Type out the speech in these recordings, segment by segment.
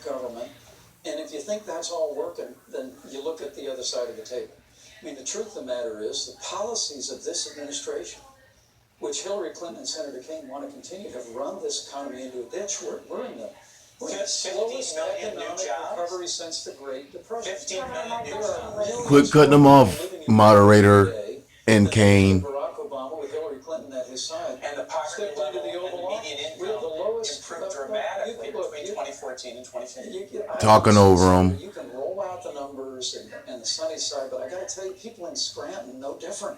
government. And if you think that's all working, then you look at the other side of the table. I mean, the truth of the matter is the policies of this administration, which Hillary Clinton and Senator Kaine want to continue, have run this economy into a ditch. We're in the slowest economic recovery since the Great Depression. 15 million new jobs. Quit cutting them off, moderator and Kaine. Barack Obama with Hillary Clinton at his side. And the poverty level and the median income improved dramatically between 2014 and 2015. Talking over them. You can roll out the numbers and the sunny side, but I got to tell you, people in Scranton, no different.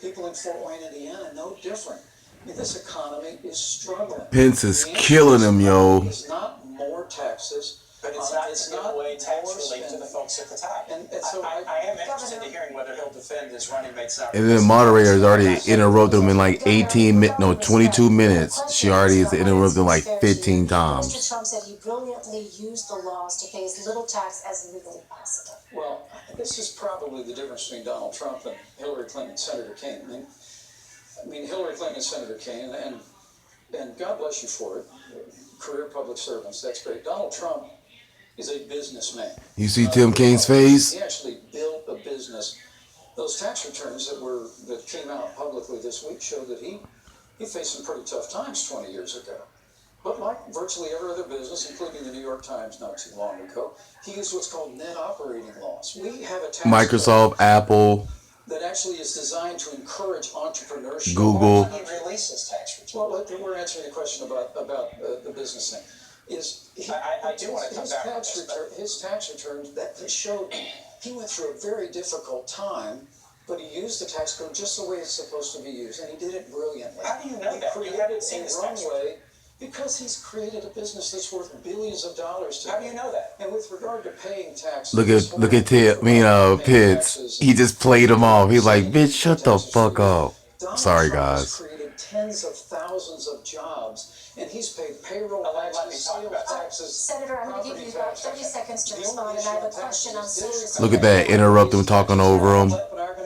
People in Fort Wayne, Indiana, no different. I mean, this economy is struggling. Pence is killing him, yo. It's not more taxes, but it's not giving away tax relief to the folks at the top. And so I am interested in hearing whether he'll defend his running mate's. And then the moderator has already interrupted him in like 22 minutes. She already has interrupted him like 15 times. Mr. Trump said he brilliantly used the laws to pay as little tax as legally possible. Well, this is probably the difference between Donald Trump and Hillary Clinton and Senator Kaine. I mean, Hillary Clinton and Senator Kaine, and God bless you for it, career public servants, that's great. Donald Trump is a businessman. You see Tim Kaine's face? He actually built a business. Those tax returns that came out publicly this week show that he faced some pretty tough times 20 years ago. But like virtually every other business, including the New York Times not too long ago, he used what's called net operating loss. We have a tax Microsoft, Apple, that actually is designed to encourage entrepreneurship. Google. He releases tax returns. Well, we're answering the question about the business thing. I do want to come back on this. His tax returns that showed he went through a very difficult time, but he used the tax code just the way it's supposed to be used, and he did it brilliantly. How do you know that? You haven't seen his tax return. Because he's created a business that's worth billions of dollars today. How do you know that? And with regard to paying taxes, Look at Pitts. He just played him off. He's like, bitch, shut the fuck up. Sorry, guys. He's created tens of thousands of jobs, and he's paid payroll taxes, sales taxes. Senator, I'm going to give you about 30 seconds to respond, and I have a question on serious. Look at that. Interrupt him, talking over him,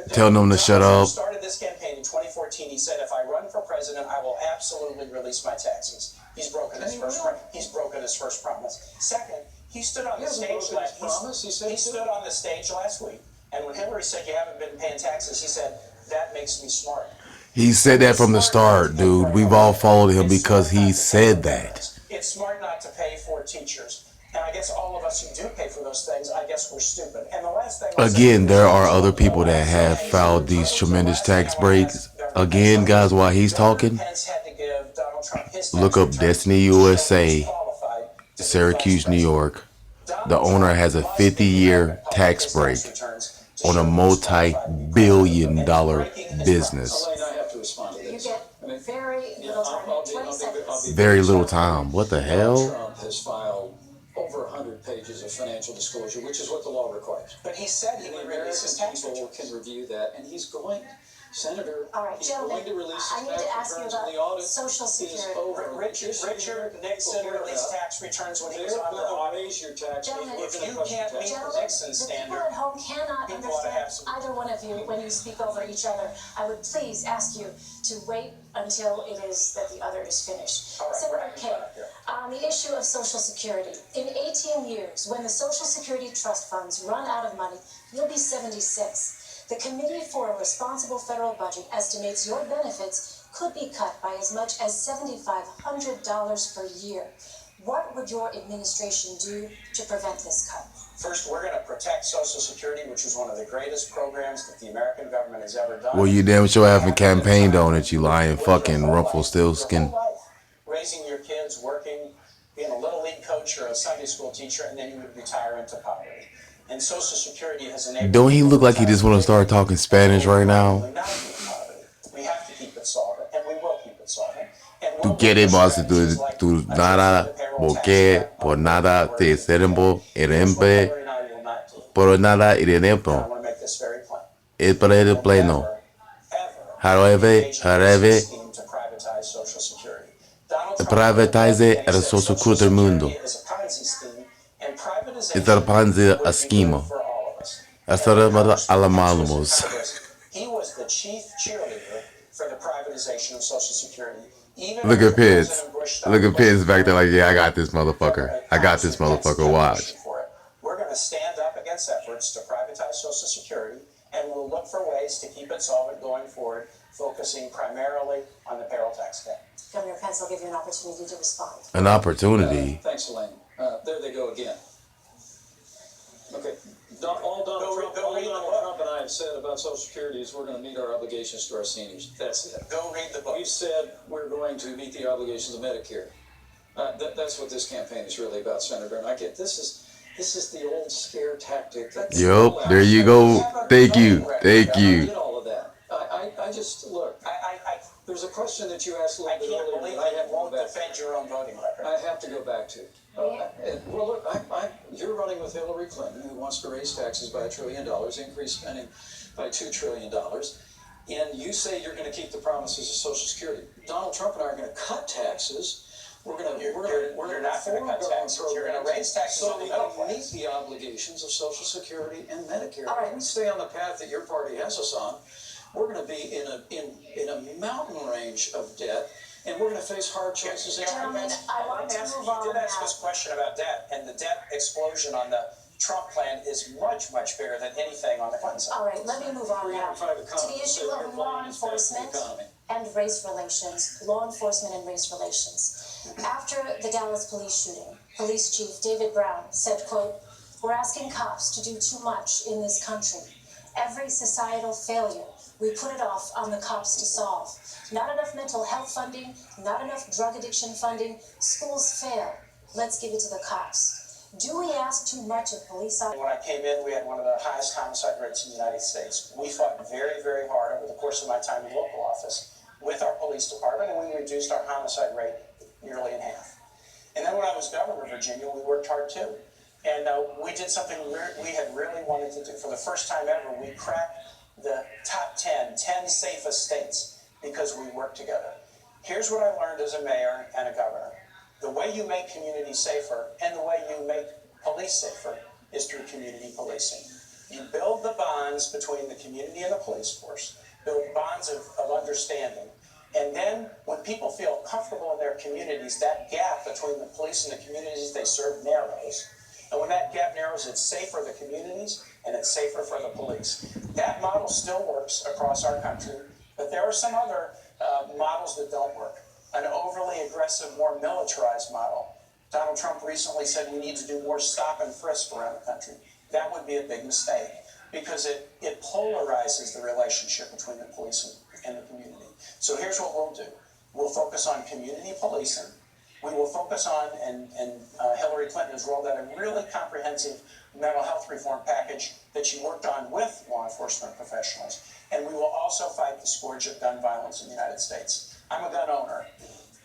telling him to shut up. He started this campaign in 2014. He said, if I run for president, I will absolutely release my taxes. He's broken his first promise. Second, he stood on the stage last week, and when Hillary said you haven't been paying taxes, he said that makes me smart. He said that from the start, dude. We've all followed him because he said that. It's smart not to pay for teachers. And I guess all of us who do pay for those things, I guess we're stupid. And the last thing again, there are other people that have filed these tremendous tax breaks. Again, guys, while he's talking, look up Destiny USA, Syracuse, New York. The owner has a 50-year tax break on a multi-billion-dollar business. You get very little time, 20 seconds. Very little time. What the hell? Trump has filed over 100 pages of financial disclosure, which is what the law requires. But he said he would release his tax returns. Can review that, and he's going. Senator, all right, he's going to release his tax returns in the audit. Social Security. Richard Nixon released tax returns when he was under audit. Raise your tax. If you can't meet the Nixon standard, people at home cannot understand either one of you when you speak over each other. I would please ask you to wait until it is that the other is finished. Senator Kaine, on the issue of Social Security, in 18 years, when the Social Security trust funds run out of money, you'll be 76. The Committee for a Responsible Federal Budget estimates your benefits could be cut by as much as $7,500 per year. What would your administration do to prevent this cut? First, we're going to protect Social Security, which is one of the greatest programs that the American government has ever done. Well, you damn sure haven't campaigned on it, you lying fucking Rumpelstiltskin. Raising your kids, working, being a little league coach or a Sunday school teacher, and then you would retire into poverty. And Social Security has enabled. Don't he look like he just want to start talking Spanish right now? We have to keep it solvent, and we will keep it solvent. Tú quieres más tú nada, porque por nada te seremos irempe, por nada irempe. I want to make this very plain. Es para el pleno. However, to privatize Social Security. privatize el Social Security del mundo. It's a Ponzi scheme. He was the chief cheerleader for the privatization of Social Security. Even Look at Pitts. President Bush Look at Pence back there like, yeah, I got this motherfucker. I got this motherfucker. Watch. We're going to stand up against efforts to privatize Social Security, and we'll look for ways to keep it solvent going forward, focusing primarily on the payroll tax cap. Governor Pence, I'll give you an opportunity to respond. An opportunity. Thanks, Elaine. There they go again. Okay. All Donald Trump and I have said about Social Security is we're going to meet our obligations to our seniors. That's it. Go read the book. We've said we're going to meet the obligations of Medicare. That's what this campaign is really about, Senator. And I get this is the old scare tactic. Yup, there you go. Thank you. Thank you. I get all of that. I just look. There's a question that you asked a little bit earlier. I can't believe that you won't defend your own voting record. I have to go back to. Well, look, you're running with Hillary Clinton, who wants to raise taxes by $1 trillion, increase spending by $2 trillion, and you say you're going to keep the promises of Social Security. Donald Trump and I are going to cut taxes. We're not going to cut taxes. You're going to raise taxes so we don't meet the obligations of Social Security and Medicare. All right. If we stay on the path that your party has us on, we're going to be in a mountain range of debt, and we're going to face hard choices. Gentlemen, I want to move on now. You did ask now. this question about debt, and the debt explosion on the Trump plan is much, much bigger than anything on the Clinton side. All right, let me move on now to the issue of law enforcement and race relations. Law enforcement and race relations. After the Dallas police shooting, Police Chief David Brown said, quote, "We're asking cops to do too much in this country. Every societal failure, we put it off on the cops to solve. Not enough mental health funding, not enough drug addiction funding. Schools fail. Let's give it to the cops." Do we ask too much of police officers? When I came in, we had one of the highest homicide rates in the United States. We fought very, very hard over the course of my time in local office with our police department, and we reduced our homicide rate nearly in half. And then when I was governor of Virginia, we worked hard too. And we did something we had really wanted to do. For the first time ever, we cracked the top 10 safest states because we worked together. Here's what I learned as a mayor and a governor. The way you make communities safer and the way you make police safer is through community policing. You build the bonds between the community and the police force, build bonds of understanding, and then when people feel comfortable in their communities, that gap between the police and the communities they serve narrows. And when that gap narrows, it's safer for the communities and it's safer for the police. That model still works across our country, but there are some other models that don't work. An overly aggressive, more militarized model. Donald Trump recently said we need to do more stop and frisk around the country. That would be a big mistake because it polarizes the relationship between the police and the community. So here's what we'll do. We'll focus on community policing. We will focus on, and Hillary Clinton has rolled out a really comprehensive mental health reform package that she worked on with law enforcement professionals. And we will also fight the scourge of gun violence in the United States. I'm a gun owner.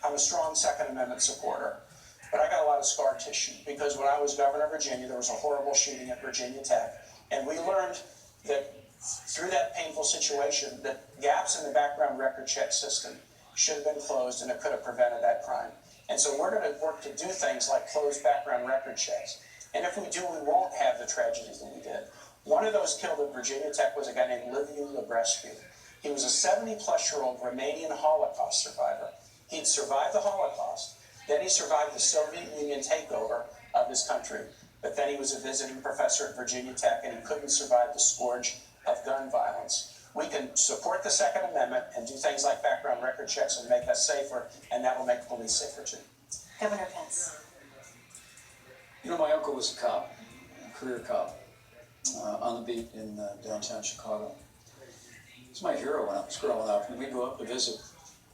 I'm a strong Second Amendment supporter. But I got a lot of scar tissue because when I was governor of Virginia, there was a horrible shooting at Virginia Tech. And we learned that through that painful situation, that gaps in the background record check system should have been closed and it could have prevented that crime. And so we're going to work to do things like close background record checks. And if we do, we won't have the tragedies that we did. One of those killed at Virginia Tech was a guy named Liviu Lebrescu. He was a 70-plus-year-old Romanian Holocaust survivor. He'd survived the Holocaust. Then he survived the Soviet Union takeover of this country. But then he was a visiting professor at Virginia Tech, and he couldn't survive the scourge of gun violence. We can support the Second Amendment and do things like background record checks and make us safer, and that will make police safer too. Governor Pence. You know, my uncle was a cop, a career cop, on the beat in downtown Chicago. He's my hero when I was growing up, and we'd go up to visit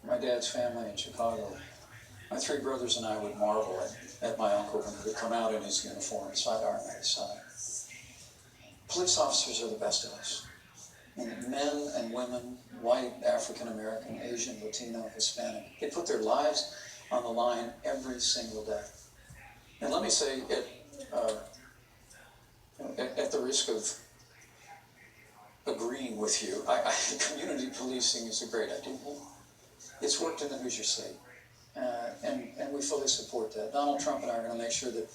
my dad's family in Chicago. My three brothers and I would marvel at my uncle when he would come out in his uniform, sidearm at his side. Police officers are the best of us. I mean, men and women, white, African American, Asian, Latino, Hispanic, they put their lives on the line every single day. And let me say, at the risk of agreeing with you, community policing is a great idea. It's worked in the Hoosier State, and we fully support that. Donald Trump and I are going to make sure that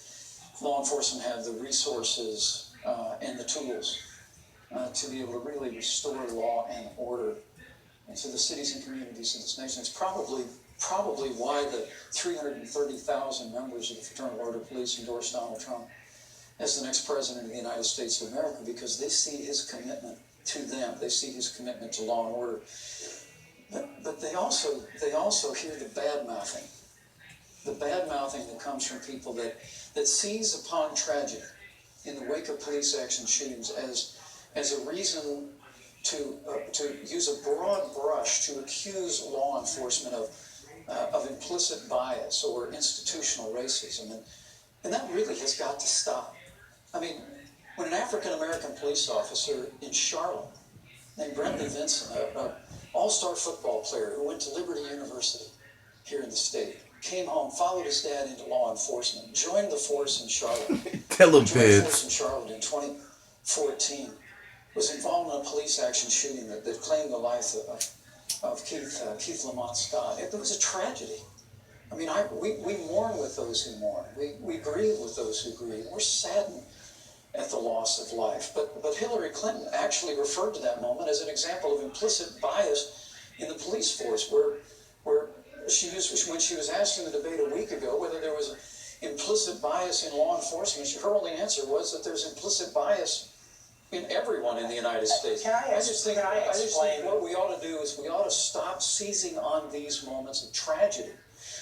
law enforcement have the resources and the tools to be able to really restore law and order into the cities and communities of this nation. It's probably probably why the 330,000 members of the Fraternal Order of Police endorsed Donald Trump as the next president of the United States of America, because they see his commitment to them. They see his commitment to law and order. But they also hear the bad-mouthing that comes from people that seize upon tragedy in the wake of police action shootings as a reason to use a broad brush to accuse law enforcement of implicit bias or institutional racism. And that really has got to stop. I mean, when an African-American police officer in Charlotte named Brentley Vincent, an all-star football player who went to Liberty University here in the state, came home, followed his dad into law enforcement, joined the force in Charlotte. Tell him, joined the Pence. force in Charlotte in 2014, was involved in a police action shooting that claimed the life of Keith Lamont Scott. It was a tragedy. I mean, we mourn with those who mourn. We grieve with those who grieve. We're saddened at the loss of life. But Hillary Clinton actually referred to that moment as an example of implicit bias in the police force, where she used, when she was asked in the debate a week ago whether there was implicit bias in law enforcement, her only answer was that there's implicit bias in everyone in the United States. I just think what we ought to do is we ought to stop seizing on these moments of tragedy.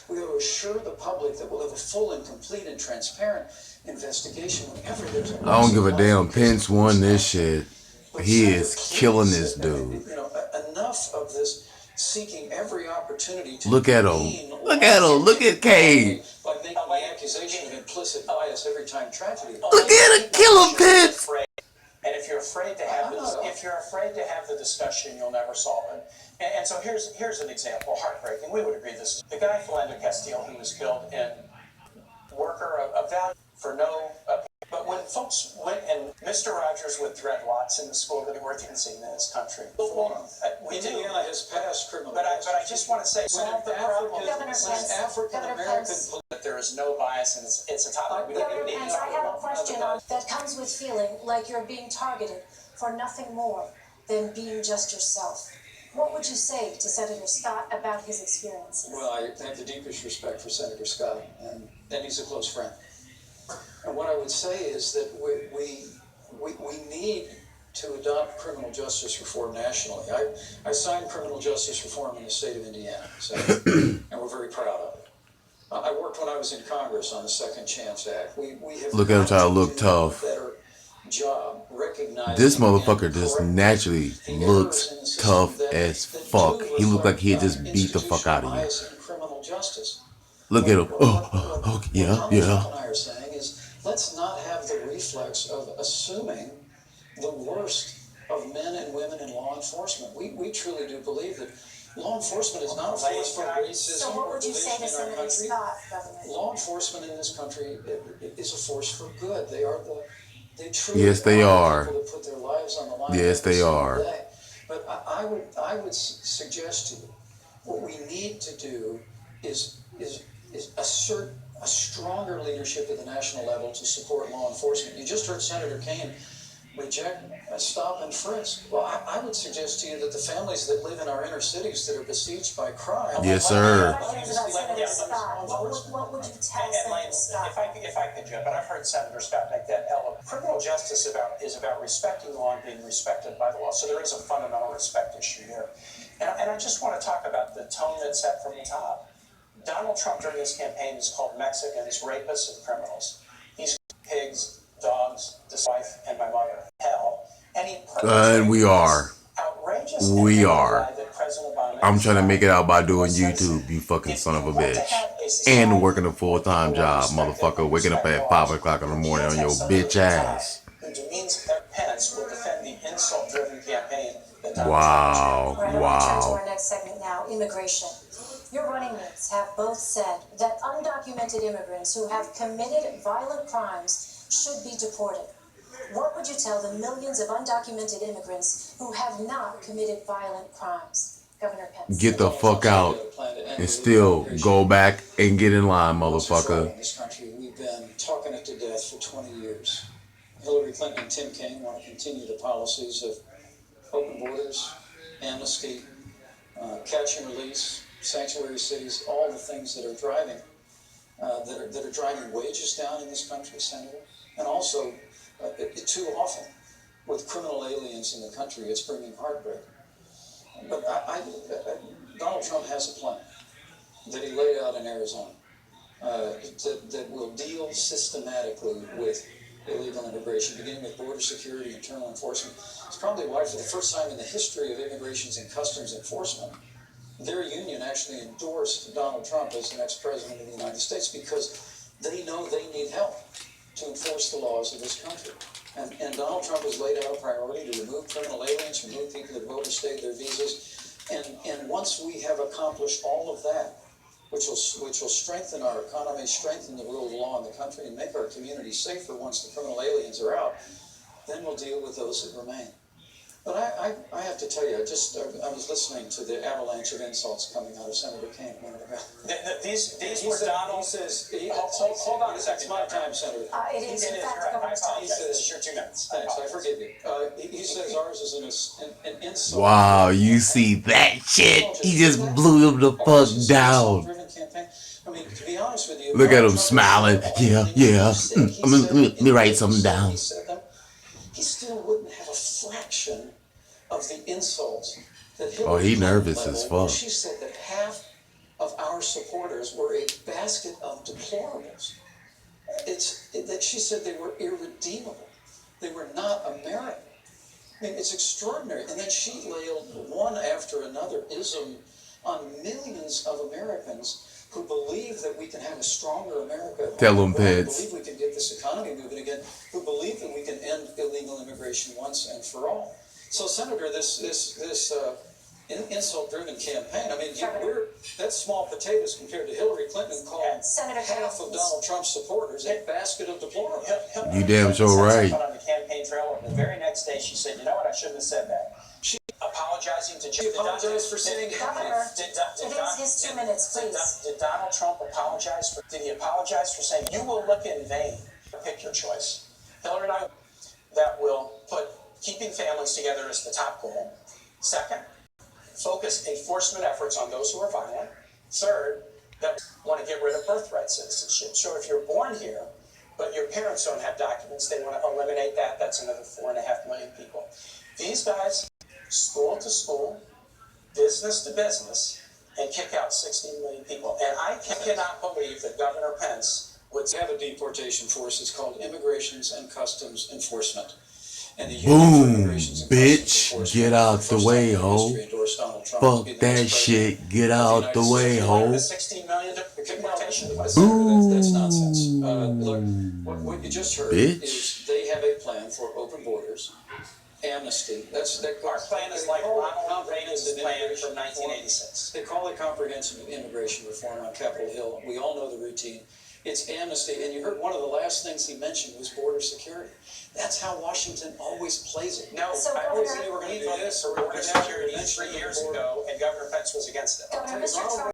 We ought to assure the public that we'll have a full and complete and transparent investigation whenever there's a... I don't give a damn. Pence won this shit. He is killing this dude. You know, enough of this seeking every opportunity to... Look at him. Look at him. Look at Kaine. By making the accusation of implicit bias every time tragedy... Look at him. Kill him, Pence. And if you're afraid to have the discussion, you'll never solve it. And so here's an example, heartbreaking. We would agree this. The guy Philando Castile, who was killed in worker of value for no. But when folks went and Mr. Rogers would dreadlocks in the school that he worked in this country. Indiana has passed criminal. But I just want to say, solve the problem. African American. That there is no bias, and it's a topic we don't Governor need. Pence, I have a question that comes with feeling like you're being targeted for nothing more than being just yourself. What would you say to Senator Scott about his experiences? Well, I have the deepest respect for Senator Scott, and he's a close friend. And what I would say is that we need to adopt criminal justice reform nationally. I signed criminal justice reform in the state of Indiana, so, and we're very proud of it. I worked when I was in Congress on the Second Chance Act. We have Look at him trying to look tough. Job recognizing This motherfucker just naturally looks tough as fuck. He looked like he had just beat the fuck out of you. Look at him. Oh, yeah. What and I are saying is, let's not have the reflex of assuming the worst of men and women in law enforcement. We truly do believe that law enforcement is not a force for racism. So what would you say to Senator Scott, Governor? Law enforcement in this country is a force for good. They are Yes, they are. People that put their lives on the line. Yes, they are. But I would suggest to you, what we need to do is assert a stronger leadership at the national level to support law enforcement. You just heard Senator Kaine reject a stop and frisk. Well, I would suggest to you that the families that live in our inner cities that are besieged by crime... Yes, sir. What would you tell Senator Scott? If I could jump, and I've heard Senator Scott make that element. Criminal justice is about respecting law and being respected by the law. So there is a fundamental respect issue here. And I just want to talk about the tone that's set from the top. Donald Trump during his campaign is called Mexicans rapists and criminals. He's pigs, dogs, this wife, and my mother. Hell. And we are. We are. I'm trying to make it out by doing YouTube, you fucking son of a bitch. And working a full-time job, motherfucker. Waking up at 5 o'clock in the morning on your bitch ass. Pence will defend the insult-driven campaign. Wow. Right, I want to turn to our next segment now, immigration. Your running mates have both said that undocumented immigrants who have committed violent crimes should be deported. What would you tell the millions of undocumented immigrants who have not committed violent crimes? Governor Pence. Get the fuck out and still go back and get in line, motherfucker. In this country, we've been talking it to death for 20 years. Hillary Clinton and Tim Kaine want to continue the policies of open borders, amnesty, catch and release, sanctuary cities, all the things that are driving that are driving wages down in this country, Senator, and also too often with criminal aliens in the country, it's bringing heartbreak. But Donald Trump has a plan that he laid out in Arizona that will deal systematically with illegal immigration, beginning with border security, internal enforcement. It's probably why, for the first time in the history of Immigrations and Customs Enforcement, their union actually endorsed Donald Trump as the next president of the United States, because they know they need help to enforce the laws of this country. And Donald Trump has laid out a priority to remove criminal aliens, remove people that have overstayed their visas. And once we have accomplished all of that, which will strengthen our economy, strengthen the rule of law in the country, and make our communities safer once the criminal aliens are out, then we'll deal with those that remain. But I have to tell you, I was listening to the avalanche of insults coming out of Senator Kaine a minute ago. These were Donald says. Hold on a second. It's my time, Senator. It is, in fact, the governor's time. He says, your 2 minutes. Thanks, I forgive you. He says ours is an insult. Wow, you see that shit? He just blew him the fuck down. I mean, to be honest with you, Look at him smiling. Yeah. Let me write something down. He still wouldn't have a fraction of the insults that Hillary Oh, he Clinton nervous as leveled when fuck. she said that half of our supporters were a basket of deplorables. That she said they were irredeemable. They were not American. I mean, it's extraordinary. And then she laid one after another ism on millions of Americans who believe that we can have a stronger America. Tell them, who Pence. believe we can get this economy moving again, who believe that we can end illegal immigration once and for all. So, Senator, this insult-driven campaign, I mean, that's small potatoes compared to Hillary Clinton, who called half of Donald Trump's supporters a basket of deplorables. You damn sure right. On the campaign trail, and the very next day she said, you know what, I shouldn't have said that. She apologizing to She apologized for saying Governor, it is his 2 minutes, please. Did Donald Trump apologize for? Did he apologize for saying you will look in vain? Pick your choice. Hillary and I, that will put keeping families together as the top goal. Second, focus enforcement efforts on those who are violent. Third, that want to get rid of birthright citizenship. So if you're born here, but your parents don't have documents, they want to eliminate that. That's another 4.5 million people. These guys, school to school, business to business, and kick out 16 million people. And I cannot believe that Governor Pence would have a deportation force. It's called Immigrations and Customs Enforcement. And the Boom, bitch, get out the way, ho. Fuck that shit, get out the way, ho. 16 million deportation. Boom. That's nonsense. Look, what you just heard Bitch. is they have a plan for open borders, amnesty. Our plan is like Ronald Reagan's plan from 1986. They call it comprehensive immigration reform on Capitol Hill. We all know the routine. It's amnesty, and you heard one of the last things he mentioned was border security. That's how Washington always plays it. No, So, I always Governor, say we're going to do this for border security 3 years ago, and Governor Pence was against it. Governor, Mr. Trump